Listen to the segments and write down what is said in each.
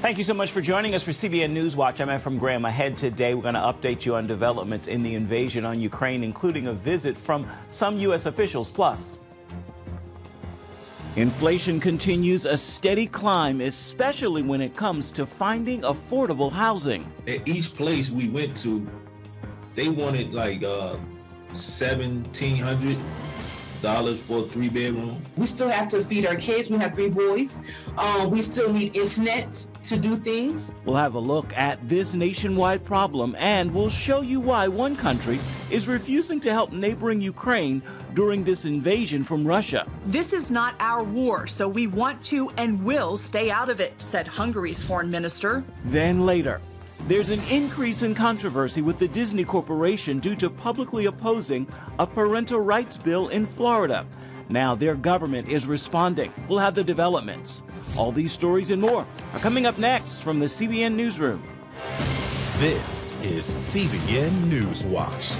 Thank you so much for joining us for CBN NewsWatch. I'm Ephraim Graham. Ahead today, we're going to update you on developments in the invasion on Ukraine, including a visit from some U.S. officials. Plus, inflation continues a steady climb, especially when it comes to finding affordable housing. At each place we went to, they wanted like $1,700 for a 3-bedroom. We still have to feed our kids. We have 3 boys. We still need internet to do things. We'll have a look at this nationwide problem, and we'll show you why one country is refusing to help neighboring Ukraine during this invasion from Russia. This is not our war, so we want to and will stay out of it, said Hungary's foreign minister. Then later, there's an increase in controversy with the Disney Corporation due to publicly opposing a parental rights bill in Florida. Now their government is responding. We'll have the developments. All these stories and more are coming up next from the CBN Newsroom. This is CBN NewsWatch.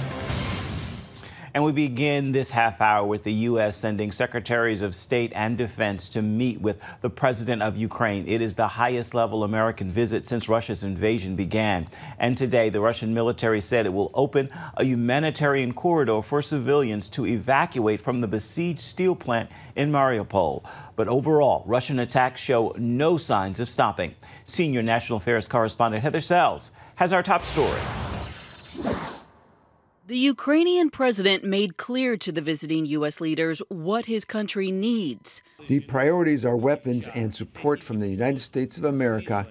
And we begin this half hour with the U.S. sending Secretaries of State and Defense to meet with the President of Ukraine. It is the highest level American visit since Russia's invasion began. And today, the Russian military said it will open a humanitarian corridor for civilians to evacuate from the besieged steel plant in Mariupol. But overall, Russian attacks show no signs of stopping. Senior National Affairs correspondent Heather Sells has our top story. The Ukrainian president made clear to the visiting U.S. leaders what his country needs. The priorities are weapons and support from the United States of America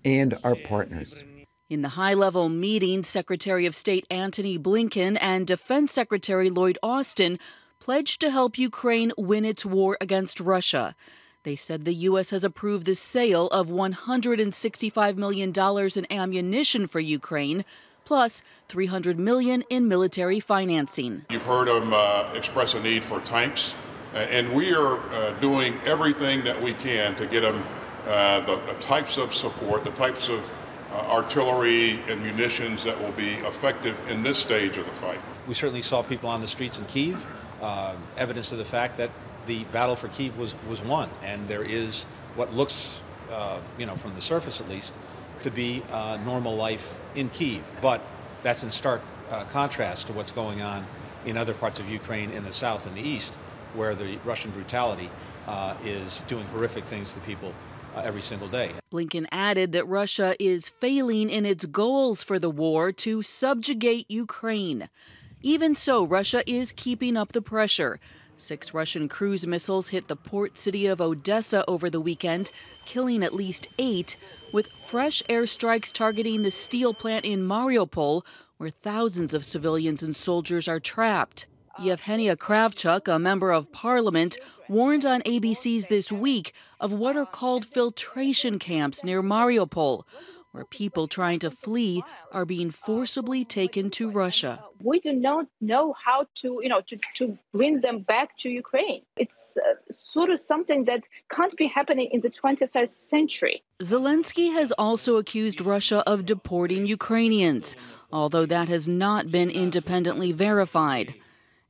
and our partners. In the high-level meeting, Secretary of State Antony Blinken and Defense Secretary Lloyd Austin pledged to help Ukraine win its war against Russia. They said the U.S. has approved the sale of $165 million in ammunition for Ukraine, plus $300 million in military financing. You've heard them express a need for tanks, and we are doing everything that we can to get them the types of support, the types of artillery and munitions that will be effective in this stage of the fight. We certainly saw people on the streets in Kyiv, evidence of the fact that the battle for Kyiv was won, and there is what looks, from the surface at least, to be normal life in Kyiv. But that's in stark contrast to what's going on in other parts of Ukraine in the south and the east, where the Russian brutality is doing horrific things to people every single day. Blinken added that Russia is failing in its goals for the war to subjugate Ukraine. Even so, Russia is keeping up the pressure. 6 Russian cruise missiles hit the port city of Odessa over the weekend, killing at least 8, with fresh airstrikes targeting the steel plant in Mariupol, where thousands of civilians and soldiers are trapped. Yevgenia Kravchuk, a member of parliament, warned on ABC's This Week of what are called filtration camps near Mariupol, where people trying to flee are being forcibly taken to Russia. We do not know how to bring them back to Ukraine. It's sort of something that can't be happening in the 21st century. Zelensky has also accused Russia of deporting Ukrainians, although that has not been independently verified.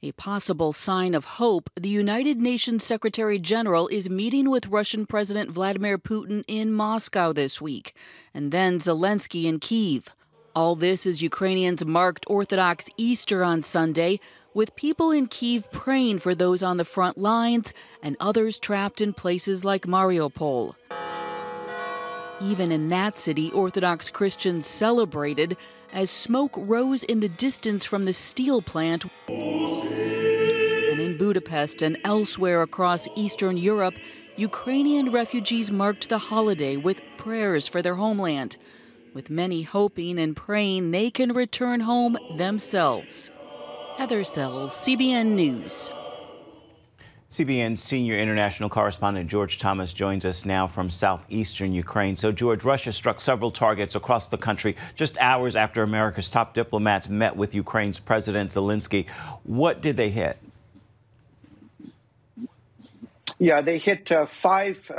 A possible sign of hope, the United Nations Secretary General is meeting with Russian President Vladimir Putin in Moscow this week, and then Zelensky in Kyiv. All this as Ukrainians marked Orthodox Easter on Sunday, with people in Kyiv praying for those on the front lines and others trapped in places like Mariupol. Even in that city, Orthodox Christians celebrated as smoke rose in the distance from the steel plant. And in Budapest and elsewhere across Eastern Europe, Ukrainian refugees marked the holiday with prayers for their homeland, with many hoping and praying they can return home themselves. Heather Sells, CBN News. CBN senior international correspondent George Thomas joins us now from southeastern Ukraine. So, George, Russia struck several targets across the country just hours after America's top diplomats met with Ukraine's President Zelensky. What did they hit? Yeah, they hit 5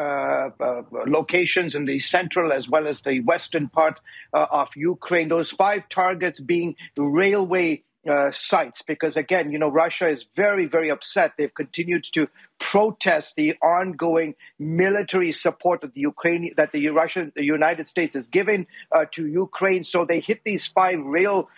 locations in the central as well as the western part of Ukraine. Those 5 targets being railway sites, because again, Russia is very, very upset. They've continued to protest the ongoing military support that the United States is giving to Ukraine. So they hit these 5 railway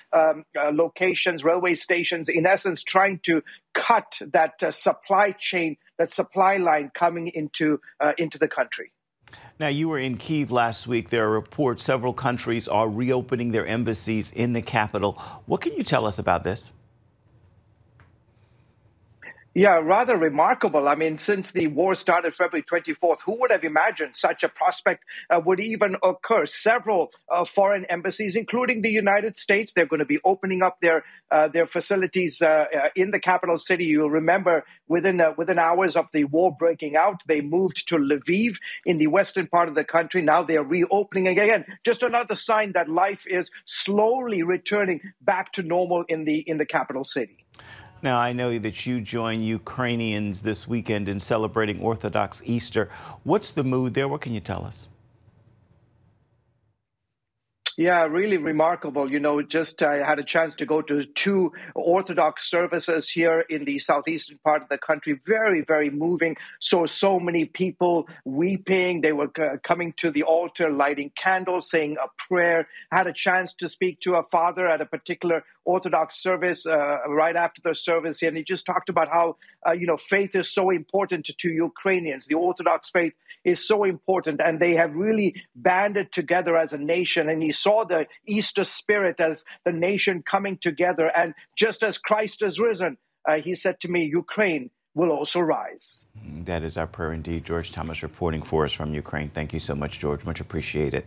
stations, in essence, trying to cut that supply chain, that supply line coming into the country. Now, you were in Kyiv last week. There are reports several countries are reopening their embassies in the capital. What can you tell us about this? Yeah, rather remarkable. I mean, since the war started February 24th, who would have imagined such a prospect would even occur? Several foreign embassies, including the United States, they're going to be opening up their facilities in the capital city. You'll remember within hours of the war breaking out, they moved to Lviv in the western part of the country. Now they're reopening again. Just another sign that life is slowly returning back to normal in the capital city. Now, I know that you join Ukrainians this weekend in celebrating Orthodox Easter. What's the mood there? What can you tell us? Yeah, really remarkable. I had a chance to go to 2 Orthodox services here in the southeastern part of the country. Very, very moving. So many people weeping. They were coming to the altar, lighting candles, saying a prayer. I had a chance to speak to a father at a particular Orthodox service right after the service, and he just talked about how faith is so important to Ukrainians. The Orthodox faith is so important, and they have really banded together as a nation. And he saw the Easter spirit as the nation coming together. And just as Christ is risen, he said to me, Ukraine will also rise. That is our prayer indeed. George Thomas reporting for us from Ukraine. Thank you so much, George. Much appreciated.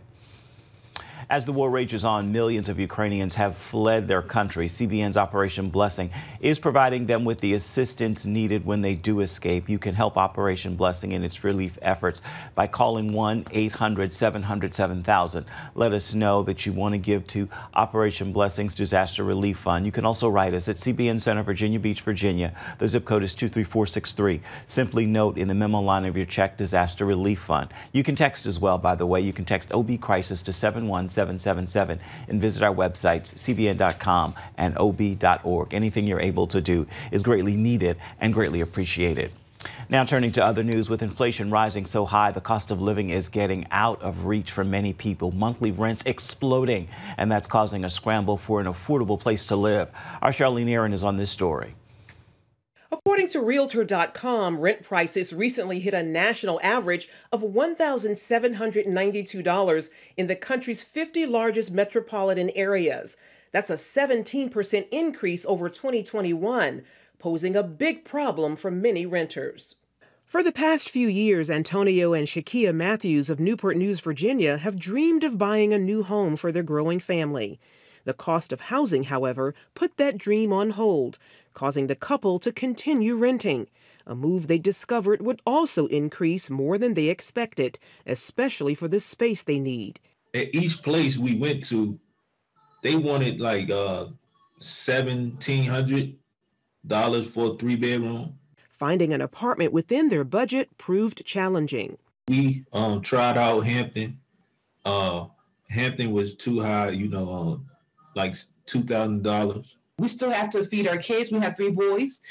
As the war rages on, millions of Ukrainians have fled their country. CBN's Operation Blessing is providing them with the assistance needed when they do escape. You can help Operation Blessing in its relief efforts by calling 1-800-700-7000. Let us know that you want to give to Operation Blessing's Disaster Relief Fund. You can also write us at CBN Center, Virginia Beach, Virginia. The zip code is 23463. Simply note in the memo line of your check, Disaster Relief Fund. You can text as well, by the way. You can text OB Crisis to 71777 and visit our websites, cbn.com and ob.org. Anything you're able to do is greatly needed and greatly appreciated. Now turning to other news, with inflation rising so high, the cost of living is getting out of reach for many people. Monthly rents exploding, and that's causing a scramble for an affordable place to live. Our Charlene Aaron is on this story. According to Realtor.com, rent prices recently hit a national average of $1,792 in the country's 50 largest metropolitan areas. That's a 17% increase over 2021, posing a big problem for many renters. For the past few years, Antonio and Shakia Matthews of Newport News, Virginia, have dreamed of buying a new home for their growing family. The cost of housing, however, put that dream on hold, causing the couple to continue renting, a move they discovered would also increase more than they expected, especially for the space they need. At each place we went to, they wanted like $1,700 for a 3-bedroom. Finding an apartment within their budget proved challenging. We tried out Hampton. Hampton was too high, like $2,000. We still have to feed our kids. We have 3 boys.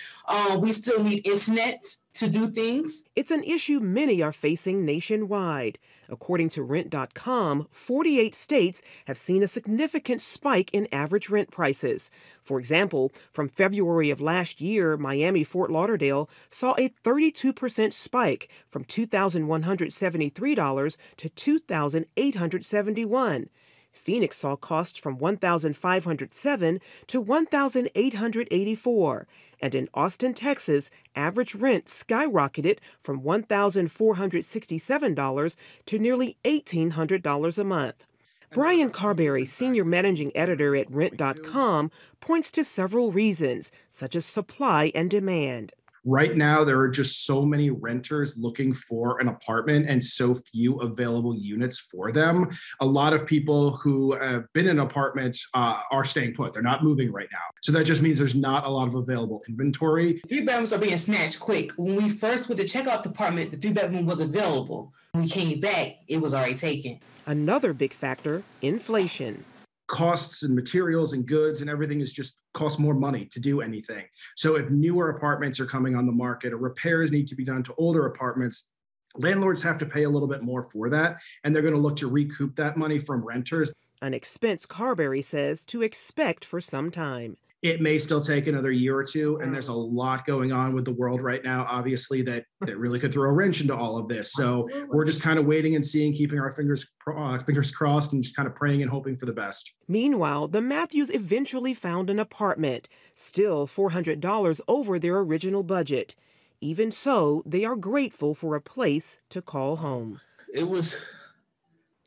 We still need internet to do things. It's an issue many are facing nationwide. According to Rent.com, 48 states have seen a significant spike in average rent prices. For example, from February of last year, Miami-Fort Lauderdale saw a 32% spike from $2,173 to $2,871. Phoenix saw costs from $1,507 to $1,884. And in Austin, Texas, average rent skyrocketed from $1,467 to nearly $1,800 a month. Brian Carberry, senior managing editor at Rent.com, points to several reasons, such as supply and demand. Right now, there are just so many renters looking for an apartment and so few available units for them. A lot of people who have been in apartments are staying put. They're not moving right now. So that just means there's not a lot of available inventory. 3-bedrooms are being snatched quick. When we first went to check out the apartment, the 3-bedroom was available. When we came back, it was already taken. Another big factor, inflation. Costs and materials and goods and everything is just cost more money to do anything. So if newer apartments are coming on the market or repairs need to be done to older apartments, landlords have to pay a little bit more for that, and they're going to look to recoup that money from renters. An expense Carberry says to expect for some time. It may still take another year or two, and there's a lot going on with the world right now, obviously, that really could throw a wrench into all of this. So we're just kind of waiting and seeing, keeping our fingers crossed and just kind of praying and hoping for the best. Meanwhile, the Matthews eventually found an apartment, still $400 over their original budget. Even so, they are grateful for a place to call home. It was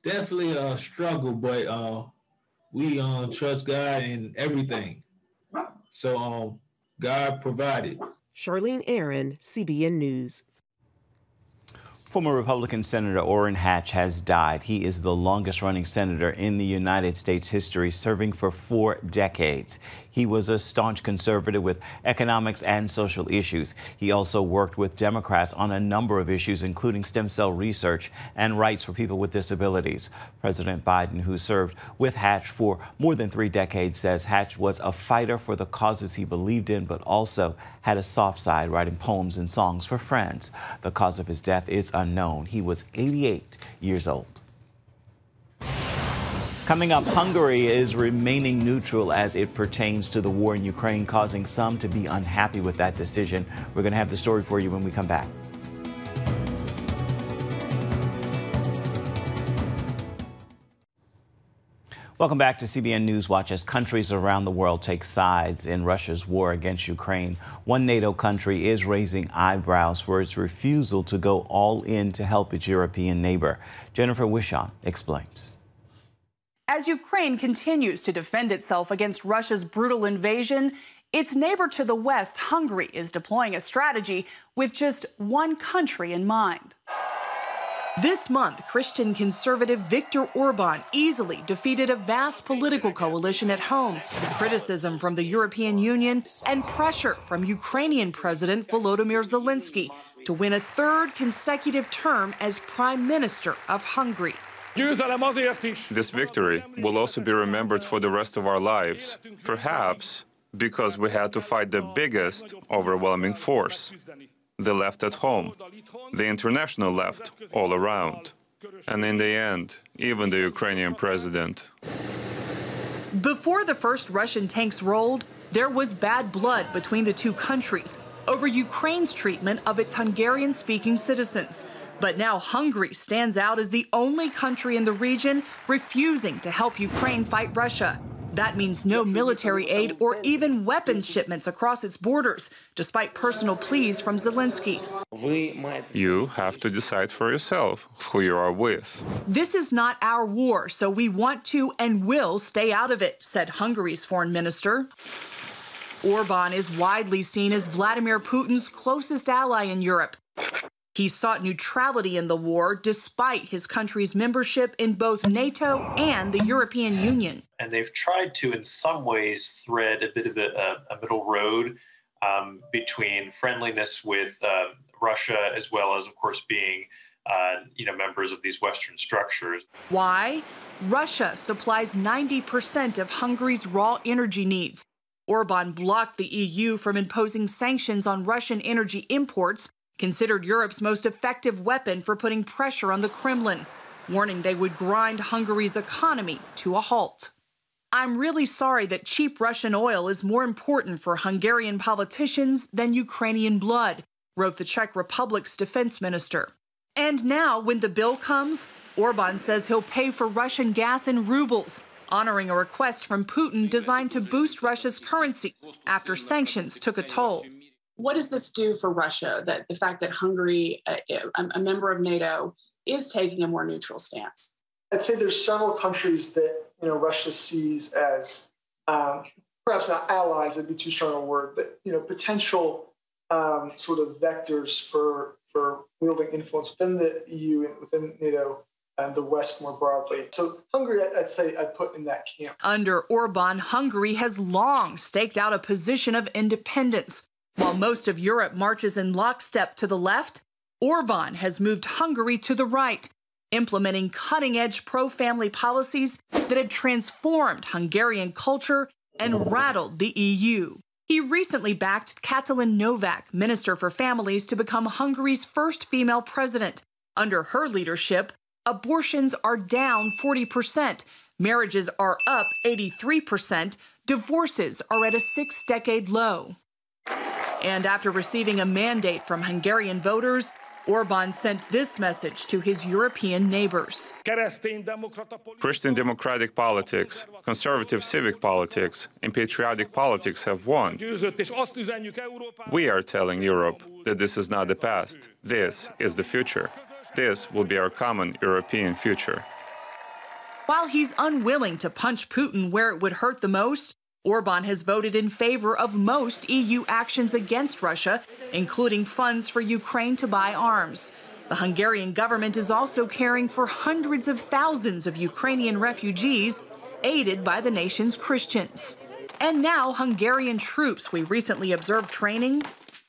definitely a struggle, but we trust God in everything. So God provided. Charlene Aaron, CBN News. Former Republican Senator Orrin Hatch has died. He is the longest-running senator in the United States history, serving for 4 decades. He was a staunch conservative with economics and social issues. He also worked with Democrats on a number of issues, including stem cell research and rights for people with disabilities. President Biden, who served with Hatch for more than 3 decades, says Hatch was a fighter for the causes he believed in, but also had a soft side, writing poems and songs for friends. The cause of his death is unknown. He was 88 years old. Coming up, Hungary is remaining neutral as it pertains to the war in Ukraine, causing some to be unhappy with that decision. We're going to have the story for you when we come back. Welcome back to CBN NewsWatch. As countries around the world take sides in Russia's war against Ukraine, one NATO country is raising eyebrows for its refusal to go all in to help its European neighbor. Jennifer Wishon explains. As Ukraine continues to defend itself against Russia's brutal invasion, its neighbor to the west, Hungary, is deploying a strategy with just one country in mind. This month, Christian conservative Viktor Orban easily defeated a vast political coalition at home, with criticism from the European Union and pressure from Ukrainian President Volodymyr Zelensky to win a 3rd consecutive term as Prime Minister of Hungary. This victory will also be remembered for the rest of our lives, perhaps because we had to fight the biggest, overwhelming force, the left at home, the international left all around, and in the end, even the Ukrainian president. Before the first Russian tanks rolled, there was bad blood between the two countries over Ukraine's treatment of its Hungarian-speaking citizens. But now Hungary stands out as the only country in the region refusing to help Ukraine fight Russia. That means no military aid or even weapons shipments across its borders, despite personal pleas from Zelensky. You have to decide for yourself who you are with. This is not our war, so we want to and will stay out of it, said Hungary's foreign minister. Orban is widely seen as Vladimir Putin's closest ally in Europe. He sought neutrality in the war despite his country's membership in both NATO and the European Union. And they've tried to, in some ways, thread a bit of a middle road between friendliness with Russia, as well as, of course, being members of these Western structures. Why? Russia supplies 90% of Hungary's raw energy needs. Orban blocked the EU from imposing sanctions on Russian energy imports, considered Europe's most effective weapon for putting pressure on the Kremlin, warning they would grind Hungary's economy to a halt. I'm really sorry that cheap Russian oil is more important for Hungarian politicians than Ukrainian blood, wrote the Czech Republic's defense minister. And now, when the bill comes, Orban says he'll pay for Russian gas in rubles, honoring a request from Putin designed to boost Russia's currency after sanctions took a toll. What does this do for Russia, that the fact that Hungary, a member of NATO, is taking a more neutral stance? I'd say there's several countries that Russia sees as perhaps not allies, that'd be too strong a word, but potential sort of vectors for wielding influence within the EU and within NATO and the West more broadly. So Hungary, I'd say I'd put in that camp. Under Orban, Hungary has long staked out a position of independence. While most of Europe marches in lockstep to the left, Orban has moved Hungary to the right, implementing cutting-edge pro-family policies that had transformed Hungarian culture and rattled the EU. He recently backed Katalin Novak, Minister for Families, to become Hungary's first female president. Under her leadership, abortions are down 40%, marriages are up 83%, divorces are at a 6-decade low. And after receiving a mandate from Hungarian voters, Orban sent this message to his European neighbors. Christian democratic politics, conservative civic politics, and patriotic politics have won. We are telling Europe that this is not the past. This is the future. This will be our common European future. While he's unwilling to punch Putin where it would hurt the most, Orban has voted in favor of most EU actions against Russia, including funds for Ukraine to buy arms. The Hungarian government is also caring for hundreds of thousands of Ukrainian refugees, aided by the nation's Christians. And now Hungarian troops we recently observed training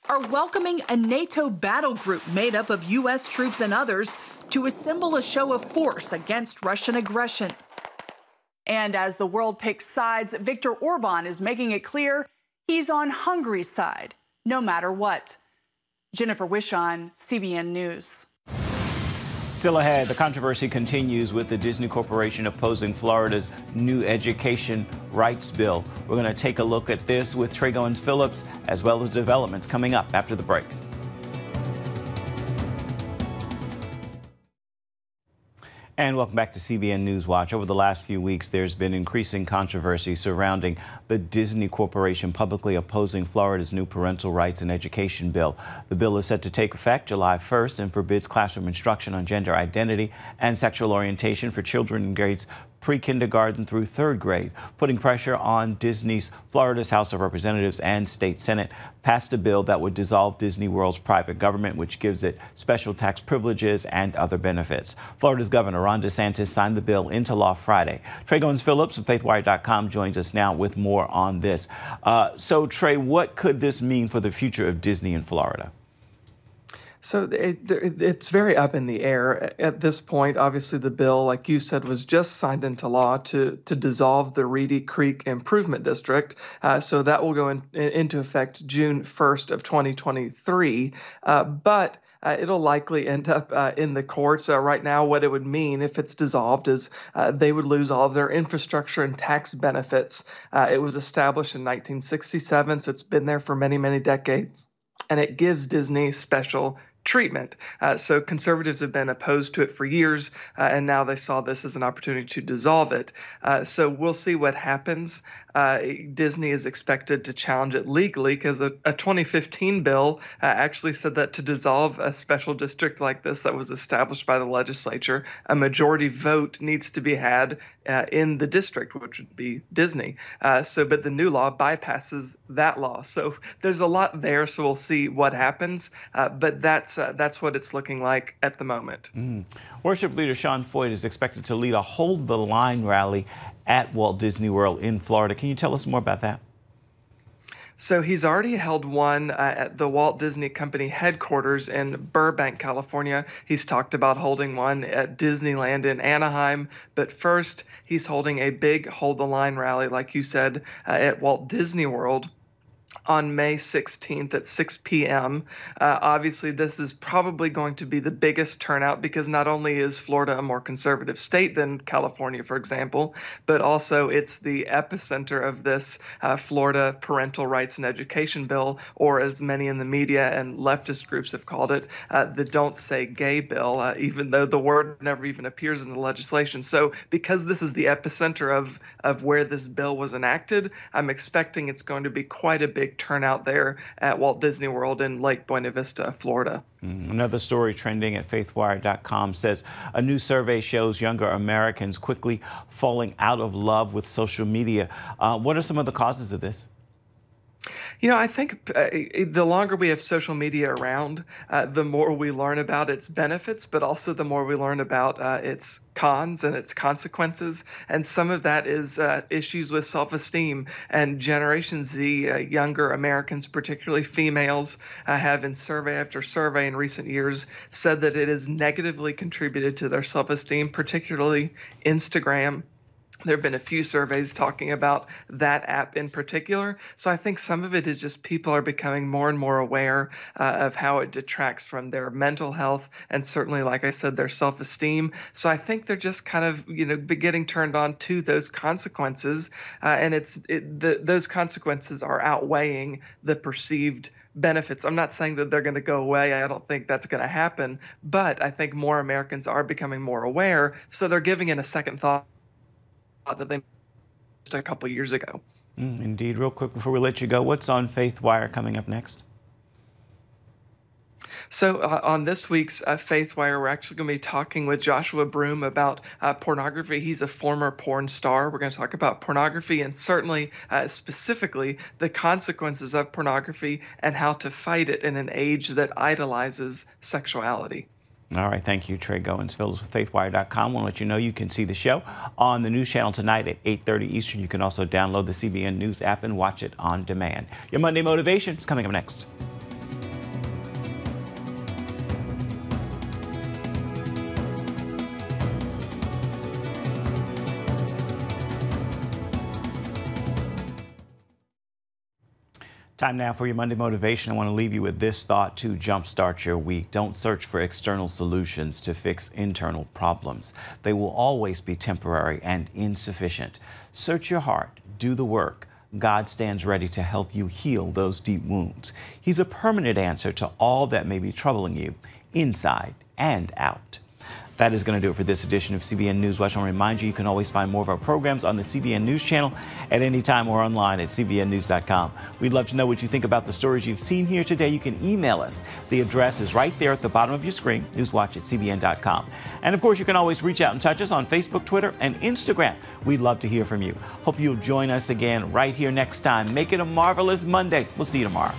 are welcoming a NATO battle group made up of U.S. troops and others to assemble a show of force against Russian aggression. And as the world picks sides, Viktor Orban is making it clear he's on Hungary's side, no matter what. Jennifer Wishon, CBN News. Still ahead, the controversy continues with the Disney Corporation opposing Florida's new education rights bill. We're going to take a look at this with Trey Goins-Phillips, as well as developments coming up after the break. And welcome back to CBN NewsWatch. Over the last few weeks, there's been increasing controversy surrounding the Disney Corporation publicly opposing Florida's new parental rights and education bill. The bill is set to take effect July 1st and forbids classroom instruction on gender identity and sexual orientation for children in grades pre-kindergarten through third grade, putting pressure on Disney's Florida's House of Representatives and State Senate passed a bill that would dissolve Disney World's private government, which gives it special tax privileges and other benefits. Florida's Governor Ron DeSantis signed the bill into law Friday. Trey Goins-Phillips of FaithWire.com joins us now with more on this. So, Trey, what could this mean for the future of Disney in Florida? So it's very up in the air at this point. Obviously, the bill, like you said, was just signed into law to dissolve the Reedy Creek Improvement District. So that will go into effect June 1st of 2023. But it'll likely end up in the courts. Right now, what it would mean if it's dissolved is they would lose all of their infrastructure and tax benefits. It was established in 1967, so it's been there for many, many decades. And it gives Disney special treatment. So conservatives have been opposed to it for years, and now they saw this as an opportunity to dissolve it. So we'll see what happens. Disney is expected to challenge it legally because a 2015 bill actually said that to dissolve a special district like this that was established by the legislature, a majority vote needs to be had in the district, which would be Disney. But the new law bypasses that law. So there's a lot there, so we'll see what happens. But that's what it's looking like at the moment. Worship leader Sean Foyt is expected to lead a Hold the Line rally at Walt Disney World in Florida. Can you tell us more about that? So he's already held one at the Walt Disney Company headquarters in Burbank, California. He's talked about holding one at Disneyland in Anaheim. But first, he's holding a big Hold the Line rally, like you said, at Walt Disney World on May 16th at 6 p.m. Obviously, this is probably going to be the biggest turnout because not only is Florida a more conservative state than California, for example, but also it's the epicenter of this Florida parental rights and education bill, or as many in the media and leftist groups have called it, the Don't Say Gay bill, even though the word never even appears in the legislation. So because this is the epicenter of where this bill was enacted, I'm expecting it's going to be quite a big turnout there at Walt Disney World in Lake Buena Vista, Florida. Another story trending at faithwire.com says a new survey shows younger Americans quickly falling out of love with social media. What are some of the causes of this? You know, I think the longer we have social media around, the more we learn about its benefits, but also the more we learn about its cons and its consequences. And some of that is issues with self-esteem. And Generation Z, younger Americans, particularly females, have in survey after survey in recent years said that it has negatively contributed to their self-esteem, particularly Instagram There have been a few surveys talking about that app in particular. So I think some of it is just people are becoming more and more aware of how it detracts from their mental health and certainly, like I said, their self-esteem. So I think they're just kind of, getting turned on to those consequences. And those consequences are outweighing the perceived benefits. I'm not saying that they're going to go away. I don't think that's going to happen. But I think more Americans are becoming more aware. So they're giving it a second thought that they missed a couple years ago. Indeed. Real quick before we let you go, what's on Faith Wire coming up next? So on this week's Faith Wire, we're actually going to be talking with Joshua Broome about pornography. He's a former porn star. We're going to talk about pornography and certainly specifically the consequences of pornography and how to fight it in an age that idolizes sexuality. All right. Thank you, Trey Goins. Phillips with FaithWire.com. I want to let you know you can see the show on the News Channel tonight at 8:30 Eastern. You can also download the CBN News app and watch it on demand. Your Monday Motivation is coming up next. Time now for your Monday Motivation. I want to leave you with this thought to jumpstart your week. Don't search for external solutions to fix internal problems. They will always be temporary and insufficient. Search your heart. Do the work. God stands ready to help you heal those deep wounds. He's a permanent answer to all that may be troubling you, inside and out. That is going to do it for this edition of CBN NewsWatch. I want to remind you can always find more of our programs on the CBN News Channel at any time or online at cbnnews.com. We'd love to know what you think about the stories you've seen here today. You can email us. The address is right there at the bottom of your screen, newswatch@cbn.com. And of course, you can always reach out and touch us on Facebook, Twitter, and Instagram. We'd love to hear from you. Hope you'll join us again right here next time. Make it a marvelous Monday. We'll see you tomorrow.